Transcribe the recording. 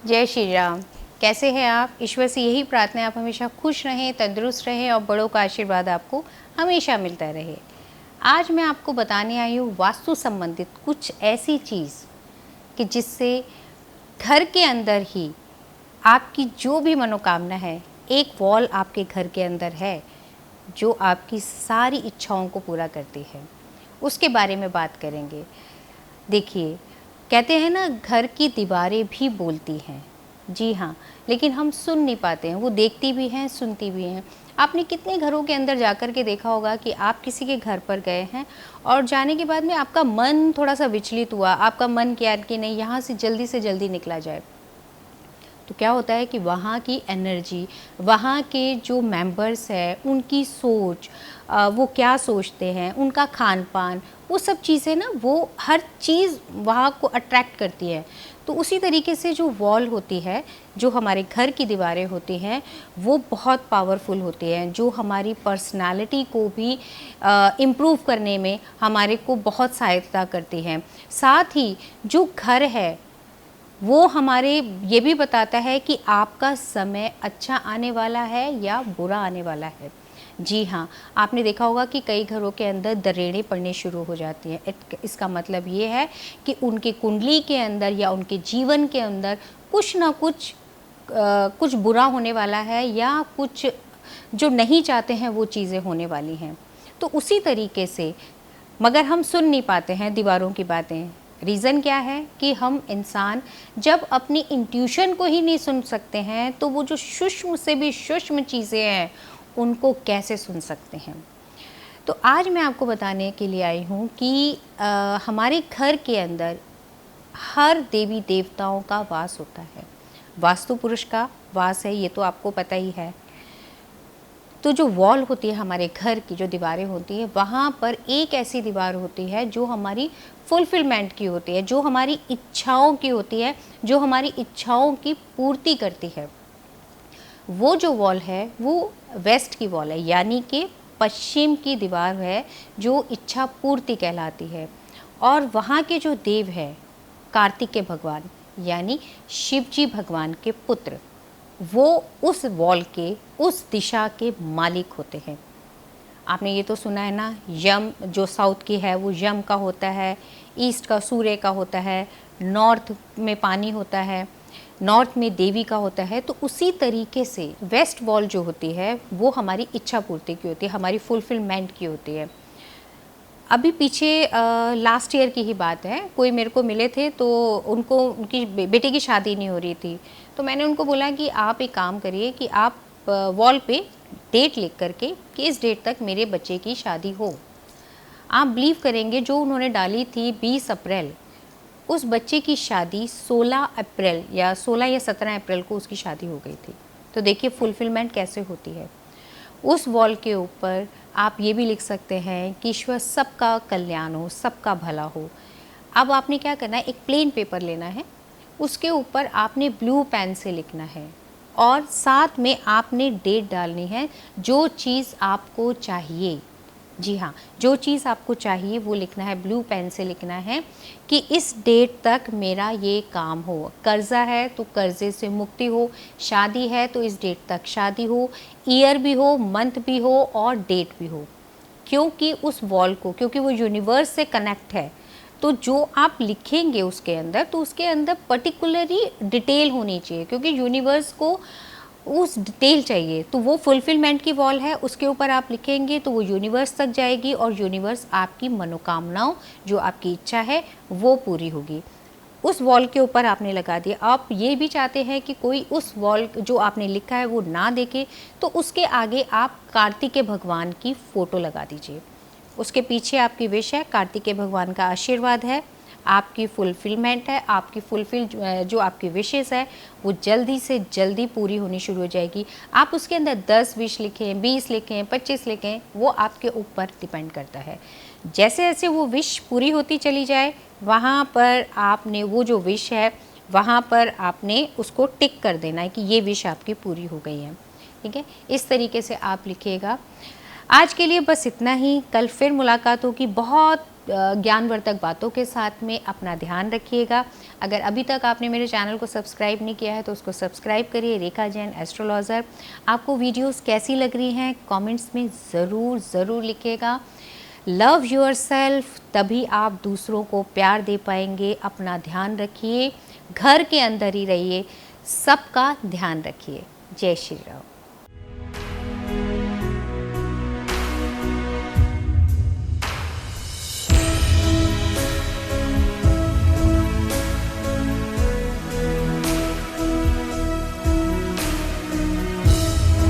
जय श्री राम। कैसे हैं आप? ईश्वर से यही प्रार्थना है आप हमेशा खुश रहें, तंदुरुस्त रहें और बड़ों का आशीर्वाद आपको हमेशा मिलता रहे। आज मैं आपको बताने आई हूँ वास्तु संबंधित कुछ ऐसी चीज़ कि जिससे घर के अंदर ही आपकी जो भी मनोकामना है, एक वॉल आपके घर के अंदर है जो आपकी सारी इच्छाओं को पूरा करती है। उसके बारे में बात करेंगे। देखिए, कहते हैं ना, घर की दीवारें भी बोलती हैं। जी हाँ, लेकिन हम सुन नहीं पाते हैं। वो देखती भी हैं, सुनती भी हैं। आपने कितने घरों के अंदर जाकर के देखा होगा कि आप किसी के घर पर गए हैं और जाने के बाद में आपका मन थोड़ा-सा विचलित हुआ। आपका मन किया कि नहीं, यहाँ से जल्दी निकला जाए। तो क्या होता है कि वहाँ की एनर्जी, वहाँ के जो मेंबर्स हैं, उनकी सोच, वो क्या सोचते हैं, उनका खान-पान, वो सब चीज़ें ना, वो हर चीज़ वहाँ को अट्रैक्ट करती है। तो उसी तरीके से जो वॉल होती है, जो हमारे घर की दीवारें होती हैं, वो बहुत पावरफुल होती हैं, जो हमारी पर्सनैलिटी को भी इम्प्रूव करने में हमारे को बहुत सहायता करती हैं। साथ ही जो घर है, वो हमारे ये भी बताता है कि आपका समय अच्छा आने वाला है या बुरा आने वाला है। जी हाँ, आपने देखा होगा कि कई घरों के अंदर दरेड़ें पड़ने शुरू हो जाती हैं। इसका मतलब ये है कि उनकी कुंडली के अंदर या उनके जीवन के अंदर कुछ ना कुछ कुछ बुरा होने वाला है या कुछ जो नहीं चाहते हैं वो चीज़ें होने वाली हैं। तो उसी तरीके से, मगर हम सुन नहीं पाते हैं दीवारों की बातें। रीज़न क्या है कि हम इंसान जब अपनी इंट्यूशन को ही नहीं सुन सकते हैं, तो वो जो सूक्ष्म से भी सूक्ष्म चीज़ें हैं, उनको कैसे सुन सकते हैं। तो आज मैं आपको बताने के लिए आई हूँ कि हमारे घर के अंदर हर देवी देवताओं का वास होता है। वास्तु पुरुष का वास है, ये तो आपको पता ही है। तो जो वॉल होती है, हमारे घर की जो दीवारें होती हैं, वहाँ पर एक ऐसी दीवार होती है जो हमारी फुलफिलमेंट की होती है, जो हमारी इच्छाओं की होती है, जो हमारी इच्छाओं की पूर्ति करती है। वो जो वॉल है वो वेस्ट की वॉल है, यानी कि पश्चिम की दीवार है, जो इच्छा पूर्ति कहलाती है। और वहाँ के जो देव है, कार्तिकेय भगवान, यानी शिव जी भगवान के पुत्र, वो उस वॉल के, उस दिशा के मालिक होते हैं। आपने ये तो सुना है ना, यम जो साउथ की है वो यम का होता है, ईस्ट का सूर्य का होता है, नॉर्थ में पानी होता है, नॉर्थ में देवी का होता है। तो उसी तरीके से वेस्ट वॉल जो होती है वो हमारी इच्छा पूर्ति की होती है, हमारी फुलफिलमेंट की होती है। अभी पीछे लास्ट ईयर की ही बात है, कोई मेरे को मिले थे तो उनको उनकी बेटे की शादी नहीं हो रही थी। तो मैंने उनको बोला कि आप एक काम करिए कि आप वॉल पे डेट लिख करके कि इस डेट तक मेरे बच्चे की शादी हो। आप बिलीव करेंगे, जो उन्होंने डाली थी 20 अप्रैल, उस बच्चे की शादी 16 अप्रैल या 16 या 17 अप्रैल को उसकी शादी हो गई थी। तो देखिए फुलफिलमेंट कैसे होती है। उस वॉल के ऊपर आप ये भी लिख सकते हैं कि ईश्वर सबका कल्याण हो, सबका भला हो। अब आपने क्या करना है, एक प्लेन पेपर लेना है, उसके ऊपर आपने ब्लू पेन से लिखना है और साथ में आपने डेट डालनी है, जो चीज़ आपको चाहिए। जी हाँ, जो चीज़ आपको चाहिए वो लिखना है, ब्लू पेन से लिखना है कि इस डेट तक मेरा ये काम हो। कर्ज़ा है तो कर्ज़े से मुक्ति हो, शादी है तो इस डेट तक शादी हो, ईयर भी हो, मंथ भी हो और डेट भी हो। क्योंकि उस वॉल को, क्योंकि वो यूनिवर्स से कनेक्ट है, तो जो आप लिखेंगे उसके अंदर, तो उसके अंदर पर्टिकुलरली डिटेल होनी चाहिए, क्योंकि यूनिवर्स को उस डिटेल चाहिए। तो वो फुलफिलमेंट की वॉल है, उसके ऊपर आप लिखेंगे तो वो यूनिवर्स तक जाएगी और यूनिवर्स आपकी मनोकामनाओं, जो आपकी इच्छा है, वो पूरी होगी। उस वॉल के ऊपर आपने लगा दिया। आप ये भी चाहते हैं कि कोई उस वॉल जो आपने लिखा है वो ना देखे, तो उसके आगे आप कार्तिकेय भगवान की फ़ोटो लगा दीजिए। उसके पीछे आपकी विश है, कार्तिकेय भगवान का आशीर्वाद है, आपकी फुलफिलमेंट है, आपकी जो आपकी विशेज़ है वो जल्दी से जल्दी पूरी होनी शुरू हो जाएगी। आप उसके अंदर 10 विश लिखें, 20 लिखें, 25 लिखें, वो आपके ऊपर डिपेंड करता है। जैसे जैसे वो विश पूरी होती चली जाए, वहाँ पर आपने वो जो विश है, वहाँ पर आपने उसको टिक कर देना है कि ये विश आपकी पूरी हो गई है। ठीक है, इस तरीके से आप लिखिएगा। आज के लिए बस इतना ही। कल फिर मुलाकात होगी बहुत ज्ञानवर्धक बातों के साथ में अपना ध्यान रखिएगा। अगर अभी तक आपने मेरे चैनल को सब्सक्राइब नहीं किया है तो उसको सब्सक्राइब करिए, रेखा जैन एस्ट्रोलॉज़र। आपको वीडियोस कैसी लग रही हैं कमेंट्स में ज़रूर लिखिएगा। लव योरसेल्फ, तभी आप दूसरों को प्यार दे पाएंगे। अपना ध्यान रखिए, घर के अंदर ही रहिए, सबका ध्यान रखिए। जय श्री राम।